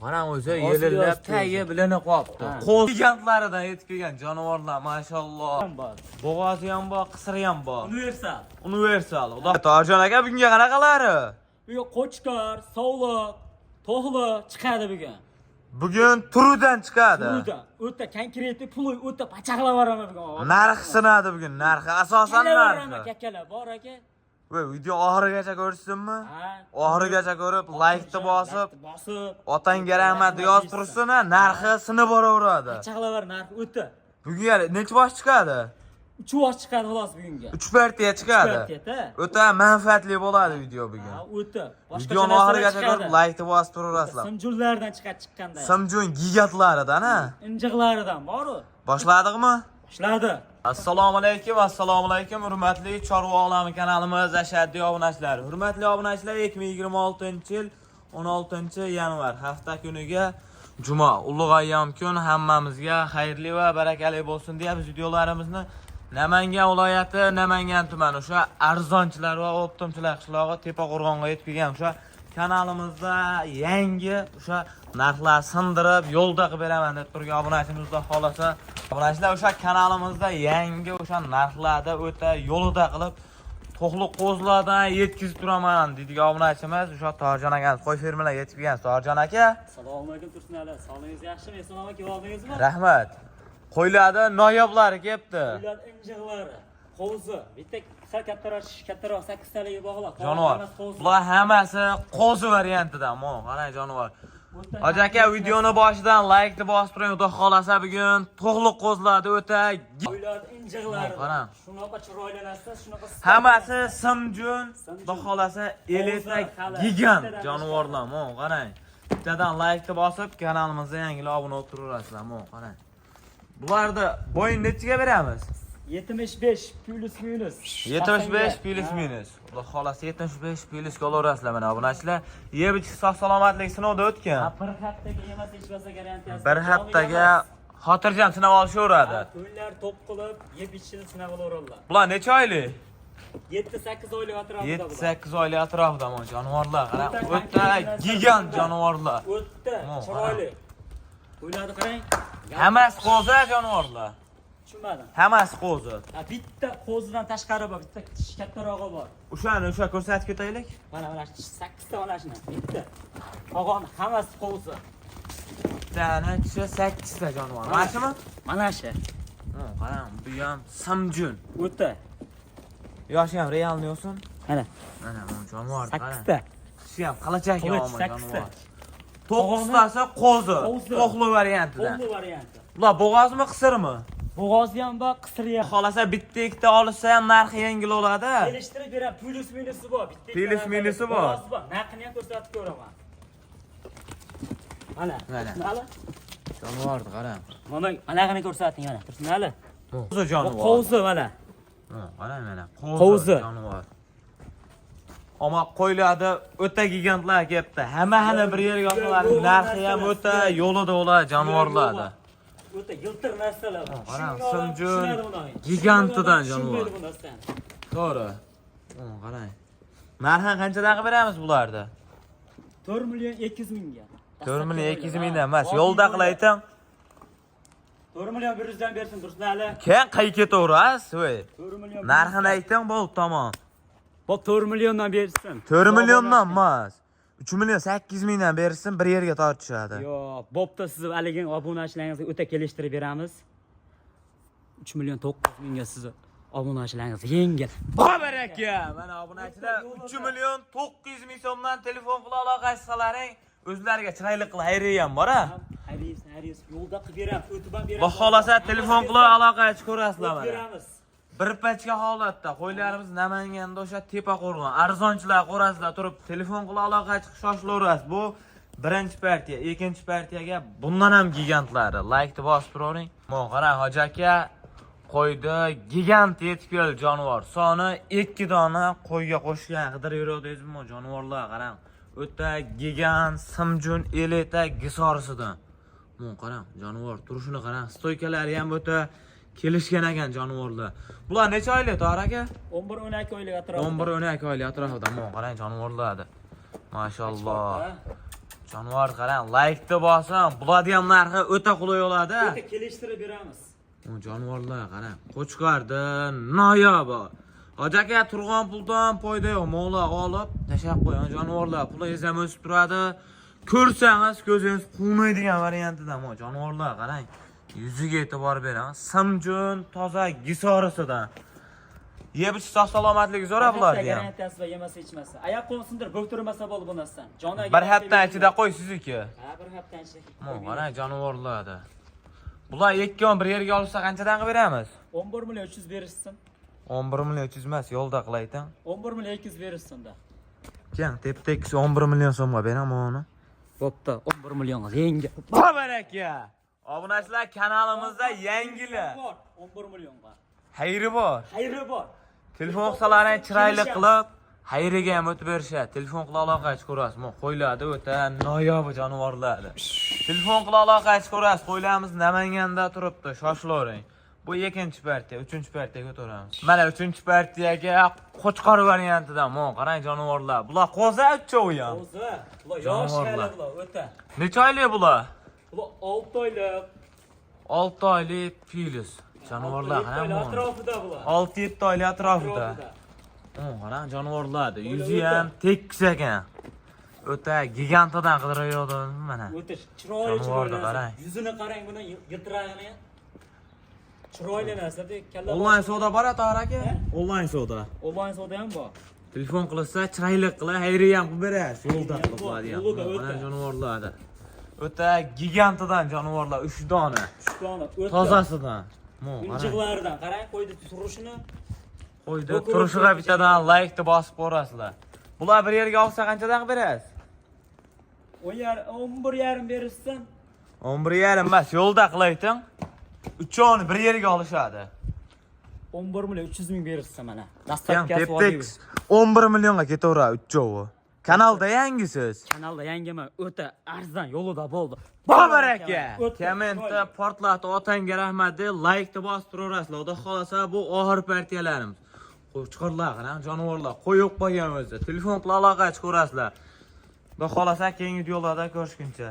Mana o'zi yelillab tagi bilana qopdi. Qo'l gigantlaridan yetib kelgan jonivorlar, mashalloh. Bo'g'ozi ham bor, qisri ham bor. Universal. Xudo To'rjon aka bunga qanaqalari? Bugun qo'chqor, sovliq, to'g'li chiqadi bugun. Bugun turudan chiqadi. Turudan. O'ta konkretni puli o'ta pachaqlab boraman bugun. Narxi sinadi bugun. Narxi asosan narxi. Kakala bor aka. Voy, video oxirigacha ko'rsinmi? Oxirigacha ko'rib, like-ni bosib, otangga rahmat yozib tursin, narxi sinib boraveradi. Pachaqlab narxi o'ta. Bugun necha bosh chiqadi? 3 bosh chiqadi xolos bugunga. 3 partiya chiqadi. 3 partiya. O'ta manfaatli bo'ladi video bugun. O'ta. Videoni oxirigacha ko'rib, like-ni bosib turaverasizlar. Simjunlardan chiqqanda. Simjun gigantlaridan-a? Injiqlaridan bor-ku. Boshladikmi? Boshladi. Assalomu alaykum, hurmatli Chorva olami kanalimiz ashaddiy obunachilar. Hurmatli obunachilar, 2026-yil 16-yanvar hafta kuniga juma, ulug' ayyom kun hammamizga xayrli va barakali bo'lsin deb biz videolarimizni Namangan viloyati, Namangan tumani o'sha arzonchilar va optimchilar qishlog'i Tepaqo'rg'onga yetib kelgan o'sha kanalimizda yangi o'sha narxlar sindirib yo'lda qilib beraman deb turgan obunachimizda xolasa obunachilar o'sha kanalimizda yangi o'sha narxlarda o'ta yo'lida qilib to'qli qo'zlardan yetkazib turaman deydigan obunachimiz o'sha To'rjon aka qo'y fermalarga yetib kelgan. To'rjon aka, assalomu alaykum Tursun aka. Sog'lig'ingiz yaxshimi? Eson aka keldingizmi? Rahmat. Qo'ylarda noyoblari kelibdi. Qo'ylar injiqlari, qo'zi, bitta kattaroq 8 taligi bog'lab. Jonivor. Bular hammasi qo'zi variantidan. Mana qarang jonivor. Hoji aka, videoni boshidan like-ni bosib turing. Xudo xolasa bugun to'g'li qo'zlarda o'ta qo'ylar injiqlari. Qarang. Shunaqa chiroylanasiz, shunaqa hammasi simjun, xudo xolasa eletak gigant jonivorlar. Mana qarang. Bittadan like-ni bosib kanalimizga yangilar obuna bo'lib turaverasizlar. Mana qarang. Bularni bo'yin nechiga beramiz? 75 plus minus. 75 plus minus. Xudo xolasa 75 plus qo'laverasizlar mana obunachilar. Yeb ichish sog' salomatlik sinovdan o'tgan. Bir haftaga emas hech bo'lsa garantiyasi. Bir haftaga xotirjam sinab olishaveradi. To'ylar to'p qilib, yeb ichishni sinab olaveradilar. Bular necha oylik? 7-8 oylik atrofida. 7-8 oylik atrofida mana jonivorlar. Qarang, o'ta gigant jonivorlar. O'ta chiroyli. To'ylarni qarang. Hammasi qo'zi jonivorlar. Tushunmadim. Hammasi qo'zi. Bitta qo'zidan tashqari bor, bitta kattarog'i bor. O'sha ko'rsatib ketaylik. Mana 8 ta mana shuni. Bitta. Qolgan hammasi qo'zi. Tana 8 ta jonivor. Mana shumi? Mana shu. Qarang, bu ham simjun. O'ta. Yoshi ham realni yo'sin. Mana. Mana bu jonivor. 8 ta. Kishi ham qilachak yo'qmi 8 ta. 9 tasi qo'zi. To'qli variantidan. To'qli varianti. Bular bo'g'ozmi, qisirmi? Bo'g'ozi ham bor, qisri ham. Xolasa bitta ikkita olsa ham narxi yengil bo'ladi. Kelishtirib berib, plus minusi bor. Bitta plus minusi bor. Narxini ham ko'rsatib ko'raman. Mana. Mana. Jonivorni qarang. Manaqani ko'rsating mana. Tursin hali. Qo'zi jonivor. Qo'zi mana. Qarang mana. Qo'zi jonivor. Ammo qo'ylarda o'ta gigantlar kelibdi. Hamma bir yerga olsalarning narxi ham o'ta yo'lida bo'ladi jonivorlarda. O'ta yiltir narsalar. Qarang, simjun gigantidan jonivor. To'g'ri. Qarang. Narxini qanchadan qilib beramiz bularda? 4 million 200 mingga. 4 million 200 mingdan emas, yo'lda qilaytam. 4 million 100 dan bersin Tursun ali. Keyin qayga ketaverasiz, voy. 4 million. Narxini ayting, bo'ldi, tamom. Bo'p 4 milliondan bersin. 4 milliondan emas. 3 million 800 mingdan bersin, bir yerga tortishadi. Yo'q, bo'pda siz aligin obunachilaringizga o'ta kelishtirib beramiz. 3 million 900 mingga siz obunachilaringiz yengil. Baraka! Mana obunachilar 3 million 900 ming so'mdan telefon qila aloqa qilsalaring, o'zlariga chiroyli qilib xayriya ham bor-a? Xayriya yo'lda qilib beramiz, o'tib ham beramiz. Xudo xolasa telefon qilib aloqa qilib ko'rasizlar mana. Beramiz. Bir pachka holatda qo'ylarimiz Namanganda o'sha Tepaqo'rg'on arzonchilar qo'rasida turib telefon qilib aloqa chiqib shoshilaverasiz. Bu birinchi partiya, ikkinchi partiyaga bundan ham gigantlari. Like-ni bosib turavering. Mana qarang, Hoji aka qo'ydi gigant yetib keldi jonivor. Soni 2 dona qo'yga qo'shgan. Qidirib yurardingizmi jonivorlar? Qarang. O'ta gigant simjun eleta gisorisidan. Mana qarang, jonivor turishini qarang. Stoykalari ham o'ta kelishgan ekan jonivorlar. Bular necha oylik To'g'ri aka? 11-12 oylik atrofida. 11-12 oylik atrofida. Mana qarang jonivorlarni. Mashalloh. Jonivor qarang, like-ni bossam, bo'ladigan narxi o'ta qulay bo'ladi. O'ta kelishtirib beramiz. O jonivorlar qarang, qo'chqardi, noyob. Hojaka turgan puldan foyda yo'q, mo'la olib tashab qo'ygan jonivorlar. Pulingiz ham o'sib turadi. Ko'rsangiz ko'zingiz quvmaydigan variantidan bu jonivorlar qarang. Yuziga e'tibor bering. Simjun, toza gisorisidan. Yeb ichsa salomatlik zo'r bularga. Garantiyasi va yemasa ichmasa. Oyoq qo'lni sindirib bo'ktirmasa bo'ldi bu narsadan. Bir hafta ichida qo'y sizniki. Ha, bir hafta ichida. Qarang jonivorlarda. Bular ikkiyon bir yerga olsa qanchadan qilib beramiz? 11 million 300 berishsin. 11 million 300 emas, yo'lda qilaytan. 11 million 200 berishsin-da. Keng tep-tekis 11 million so'mga beraman uni. Bo'pti, 11 millionga yangi. Baraka. Obunachilar kanalimizda yangilar. 11 millionga. Xayri bor. Xayri bor. Telefon qilsalaring chiroyli qilib, xayriga ham o'tib berishadi. Telefon qila aloqa qilib ko'rasiz. Mo qo'ylardi o'ta noyob jonivorlar. Telefon qila aloqa qilib ko'rasiz. Qo'ylarimiz Namanganda turibdi. Shoshilavering. Bu ikkinchi partiya, uchinchi partiyaga o'tamiz. Mana uchinchi partiyaga qo'chqor variantidan mo qarang jonivorlar. Bular qo'za uchovi ham. Qo'za. Bular yosh hali bular o'ta. Necha oylik bular? Bular 6 oylik. 6 oylik plus. Jonivorlar qarang. Atrofida bular. 6-7 oylik atrofida. Qarang jonivorlardi. Yuzi ham tekis ekan. O'ta gigantadan qidirayotdim mana. O'ta chiroyli. Yuzini qarang buni yitirag'ini. Chiroyli narsa-da, kalla. Onlayn savdo bor-ku aka? Onlayn savdo. Onlayn savdo ham bor. Telefon qilsa, chiroyli qilib, xayri ham qilib berasiz. Yo'lda qilib bo'ladi ham. Mana jonivorlarda. O'ta gigantadan jonivorlar 3 dona. 3 dona. Tozasidan. Injiqlaridan qarang, qo'ydi turishini. Qo'ydi turishiga bittadan like-ni bosib ko'rasizlar. Bular bir yerga olsa qanchadan berasiz? 11,5 berishsin. 11,5 emas, yo'lda qilaytin. Uchoni bir yerga olishadi. 11 million 300 ming berishsin mana. Dastavkasi bor. 11 millionga ketaveradi uchovi. Kanalda yangisiz. Kanalda yangiman, o'ta arzon yo'lida bo'ldi. Baraka. Kommentda portlatib otanga rahmat deb like-ni bosib turaverasizlar. Xudo xolasa bu oxir partiyalarimiz. Qo'chqorlar, qarang, jonivorlar qo'yib qo'ygan o'zi. Telefon bilan aloqa qilib ko'rasizlar. Xudo xolasa keyingi videolarda ko'rishguncha.